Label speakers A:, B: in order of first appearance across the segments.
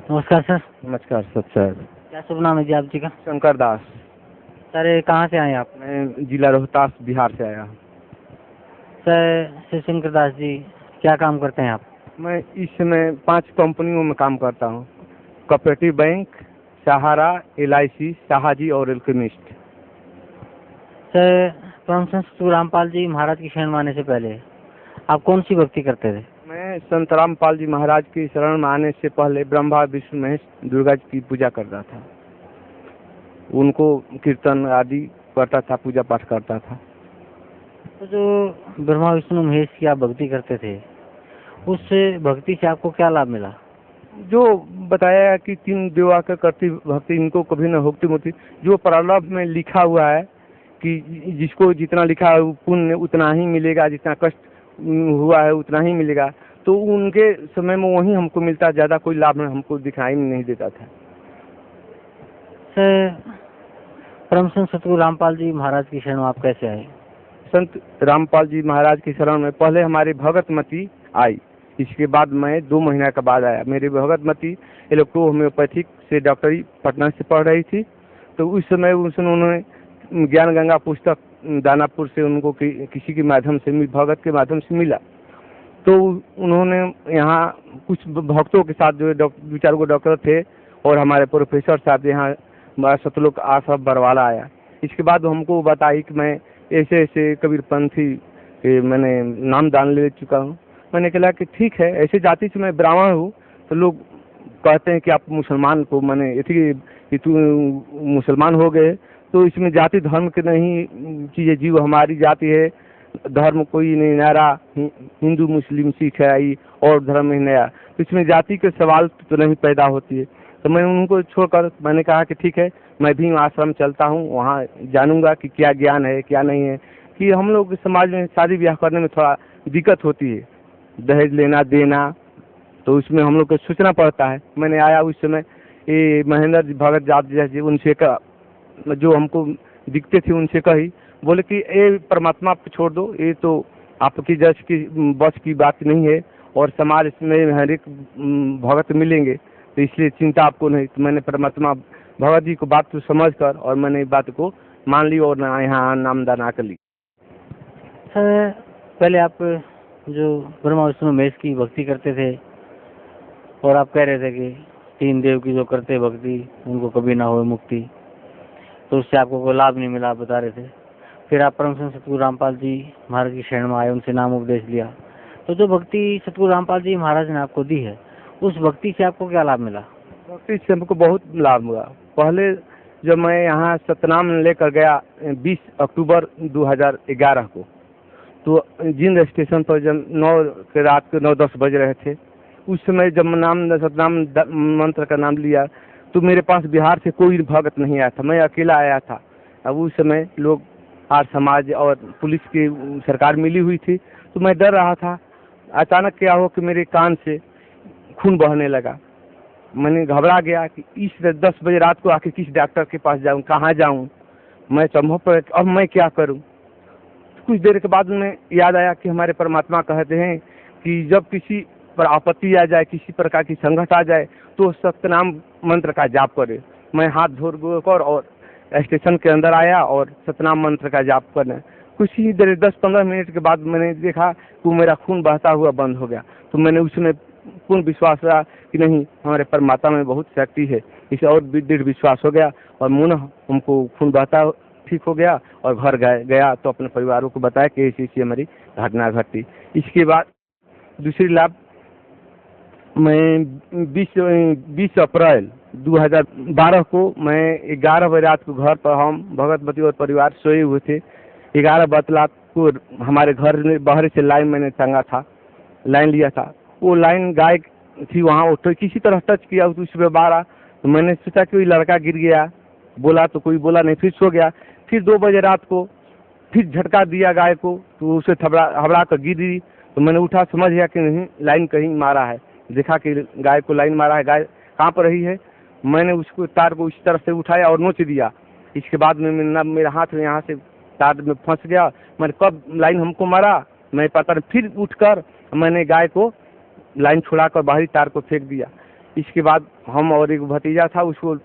A: नमस्कार सर।
B: नमस्कार सर।
A: क्या शुभ नाम है जी आप जी का?
B: शंकर दास।
A: सर कहाँ से आए आप?
B: मैं जिला रोहतास बिहार से आया हूँ।
A: सर श्री शंकर दास जी क्या काम करते हैं आप?
B: मैं इस समय 5 कंपनियों में काम करता हूँ। कोऑपरेटिव बैंक, सहारा, LIC, शाहाजी और एल्केमिस्ट।
A: सर परम संत रामपाल जी महाराज की शरण में आने से पहले आप कौन सी भक्ति करते थे?
B: मैं संत रामपाल जी महाराज की शरण में आने से पहले ब्रह्मा विष्णु महेश दुर्गा जी की पूजा करता था। उनको कीर्तन आदि करता था, पूजा पाठ करता था।
A: तो जो ब्रह्मा विष्णु महेश की आप भक्ति करते थे उस भक्ति से आपको क्या लाभ मिला?
B: जो बताया कि 3 देवा का करती भक्ति इनको कभी न होती मुक्ति। जो प्रारब्ध में लिखा हुआ है कि जिसको जितना लिखा है पुण्य उतना ही मिलेगा, जितना कष्ट हुआ है उतना ही मिलेगा। तो उनके समय में वही हमको मिलता, ज़्यादा कोई लाभ हमको दिखाई नहीं देता था।
A: सर परम संत सतगुरु रामपाल जी महाराज की शरण में आप कैसे आए?
B: संत रामपाल जी महाराज की शरण में पहले हमारी भगतमती आई। इसके बाद मैं 2 महीना के बाद आया। मेरी भगतमती इलेक्ट्रो होम्योपैथिक से डॉक्टरी पटना से पढ़ रही थी। तो उस समय उन्होंने ज्ञान गंगा पुस्तक दानापुर से उनको किसी के माध्यम से भगत के माध्यम से मिला। तो उन्होंने यहाँ कुछ भक्तों के साथ जो 2-4 को डॉक्टर थे और हमारे प्रोफेसर साहब यहाँ सतलोक आश्रम बरवाला आया। इसके बाद हमको बताई कि मैं ऐसे ऐसे कबीरपंथी मैंने नाम दान ले चुका हूँ। मैंने कहा कि ठीक है, ऐसे जाति से मैं ब्राह्मण हूँ तो लोग कहते हैं कि आप मुसलमान को मैंने इतनी कि तू मुसलमान हो गए। तो इसमें जाति धर्म के नहीं चीज़ें, जीव हमारी जाति है, धर्म कोई नहीं नया, हिंदू मुस्लिम सिख है और धर्म ही नया। तो इसमें जाति के सवाल तो नहीं पैदा होती है। तो मैं उनको छोड़कर मैंने कहा कि ठीक है, मैं भी आश्रम चलता हूँ, वहाँ जानूंगा कि क्या ज्ञान है क्या नहीं है। कि हम लोग समाज में शादी ब्याह करने में थोड़ा दिक्कत होती है, दहेज लेना देना, तो उसमें हम लोग को सोचना पड़ता है। मैंने आया उस समय ये महेंद्र जी भगत जात जी उनसे जो हमको दिखते थे उनसे कही, बोले कि ये परमात्मा आप छोड़ दो, ये तो आपकी जस की बस की बात नहीं है और समाज में हर एक भगत मिलेंगे, तो इसलिए चिंता आपको नहीं। तो मैंने परमात्मा भगत जी को बात को समझ कर और मैंने बात को मान ली और यहाँ नामदान आकर ली।
A: सर पहले आप जो ब्रह्मा विष्णु महेश की भक्ति करते थे और आप कह रहे थे कि 3 देव की जो करते भक्ति उनको कभी ना हो मुक्ति, तो उससे आपको कोई लाभ नहीं मिला, आप बता रहे थे। फिर आप परम संत सतगुरु रामपाल जी महाराज की शरण में आए, उनसे नाम उपदेश लिया। तो जो भक्ति सतगुरु रामपाल जी महाराज ने आपको दी है उस भक्ति से आपको क्या लाभ मिला?
B: भक्ति से हमको बहुत लाभ हुआ। पहले जब मैं यहाँ सतनाम लेकर गया 20 अक्टूबर 2011 को, तो जिंद स्टेशन पर जब रात के 9-10 बज रहे थे, उस समय जब सतनाम मंत्र का नाम लिया तो मेरे पास बिहार से कोई भगत नहीं आया था, मैं अकेला आया था। अब उस समय लोग आर्य समाज और पुलिस की सरकार मिली हुई थी, तो मैं डर रहा था। अचानक क्या हो कि मेरे कान से खून बहने लगा। मैंने घबरा गया कि इस 10 बजे रात को आके किस डॉक्टर के पास जाऊं, कहाँ जाऊं, मैं संभव पर अब मैं क्या करूं। कुछ देर के बाद में याद आया कि हमारे परमात्मा कहते हैं कि जब किसी पर आपत्ति आ जाए, किसी प्रकार की संकट आ जाए तो सतनाम मंत्र का जाप करे। मैं हाथ धोकर और स्टेशन के अंदर आया और सतनाम मंत्र का जाप करने कुछ ही देर 10-15 मिनट के बाद मैंने देखा कि मेरा खून बहता हुआ बंद हो गया। तो मैंने उसमें पूर्ण विश्वास रहा कि नहीं, हमारे परमात्मा में बहुत शक्ति है। इसे और दृढ़ विश्वास हो गया और मुन हमको खून बहता ठीक हो गया और घर गया तो अपने परिवारों को बताया कि ऐसी हमारी घटना घटी। इसके बाद दूसरी लाभ, मैं 20 अप्रैल 2012 को मैं 11 बजे रात को घर पर हम भगतमती और परिवार सोए हुए थे। 11 बजे को हमारे घर में बाहर से लाइन मैंने टांगा था, लाइन लिया था। वो लाइन गाय थी वहाँ, तो किसी तरह टच किया तो उसमें बारा। तो मैंने सोचा कि लड़का गिर गया, बोला तो कोई बोला नहीं, फिर सो गया। फिर 2 बजे रात को फिर झटका दिया गाय को, तो उसे हबड़ा कर गिरी। तो मैंने उठा, समझ गया कि नहीं लाइन कहीं मारा है। देखा कि गाय को लाइन मारा है, गाय कहाँ पर रही है। मैंने उसको तार को इस तरफ से उठाया और नोच दिया। इसके बाद में मेरा हाथ में यहाँ से तार में फंस गया। मैंने कब लाइन हमको मारा मैं पता नहीं। फिर उठकर मैंने गाय को लाइन छुड़ाकर बाहरी तार को फेंक दिया। इसके बाद हम और एक भतीजा था, उसको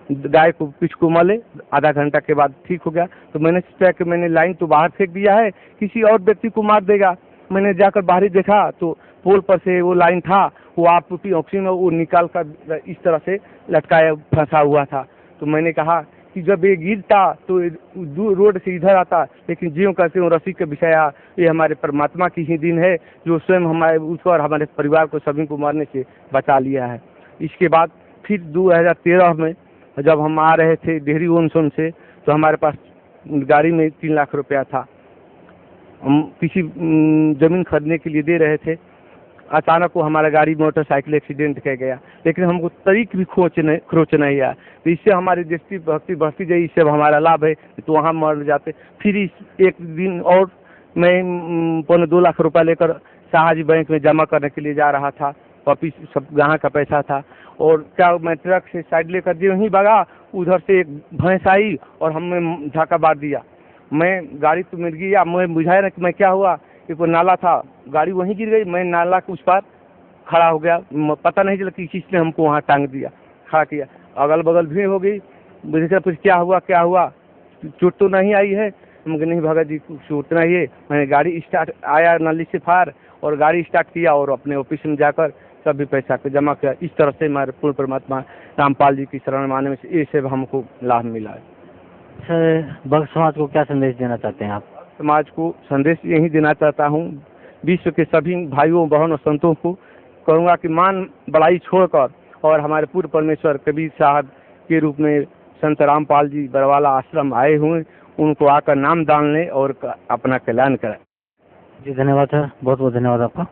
B: गाय को पिच को मले, आधा घंटा के बाद ठीक हो गया। तो मैंने सोचा कि मैंने लाइन तो बाहर फेंक दिया है, किसी और व्यक्ति को मार देगा। मैंने जाकर बाहर ही देखा तो पोल पर से वो लाइन था, वो आप टूटी ऑक्सीजन में वो निकाल कर इस तरह से लटकाया फंसा हुआ था। तो मैंने कहा कि जब ये गिरता तो रोड से इधर आता, लेकिन ज्यों करते हो रस्सी के विषय ये हमारे परमात्मा की ही दिन है, जो स्वयं हमारे उसको और हमारे परिवार को सभी को मारने से बचा लिया है। इसके बाद फिर 2013 में जब हम आ रहे थे डेहरी ओनसोन से, तो हमारे पास गाड़ी में 3 लाख रुपया था, हम किसी जमीन खरीदने के लिए दे रहे थे। अचानक वो हमारा गाड़ी मोटरसाइकिल एक्सीडेंट कर गया, लेकिन हमको तरीक भी खरोच नहीं आया। तो इससे हमारी देश भक्ति बढ़ती गई, इससे हमारा लाभ है। तो वहाँ मर जाते। फिर एक दिन और मैं 2.25 लाख रुपया लेकर शाहजी बैंक में जमा करने के लिए जा रहा था, वापिस सब गाँव का पैसा था। और क्या मैं ट्रक से साइड लेकर जो ही भागा, उधर से एक भैंस आई और हमें धक्का मार दिया। मैं गाड़ी तो मिल गई, मैं बुझाया ना कि मैं क्या हुआ, कि कोई नाला था, गाड़ी वहीं गिर गई। मैं नाला के उस पार खड़ा हो गया, पता नहीं चला कि किसने हमको वहाँ टांग दिया, खड़ा किया। अगल बगल भीड़ हो गई, मुझे कुछ क्या हुआ, चोट तो नहीं आई है। मुझे नहीं भगत जी चोट नहीं है। मैंने गाड़ी स्टार्ट आया नाली से फार और गाड़ी स्टार्ट किया और अपने ऑफिस में जाकर सभी पैसा को जमा किया। इस तरह से हमारे पूर्ण परमात्मा रामपाल जी की शरण माने में से ये सब हमको लाभ मिला है।
A: सर, भक्त समाज को क्या संदेश देना चाहते हैं आप?
B: समाज को संदेश यही देना चाहता हूँ, विश्व के सभी भाइयों बहनों और संतों को कहूँगा कि मान बड़ाई छोड़कर और हमारे पूर्व परमेश्वर कबीर साहब के रूप में संत रामपाल जी बरवाला आश्रम आए हुए, उनको आकर नाम दान लें और अपना कल्याण करें।
A: जी धन्यवाद सर, बहुत बहुत धन्यवाद आपका।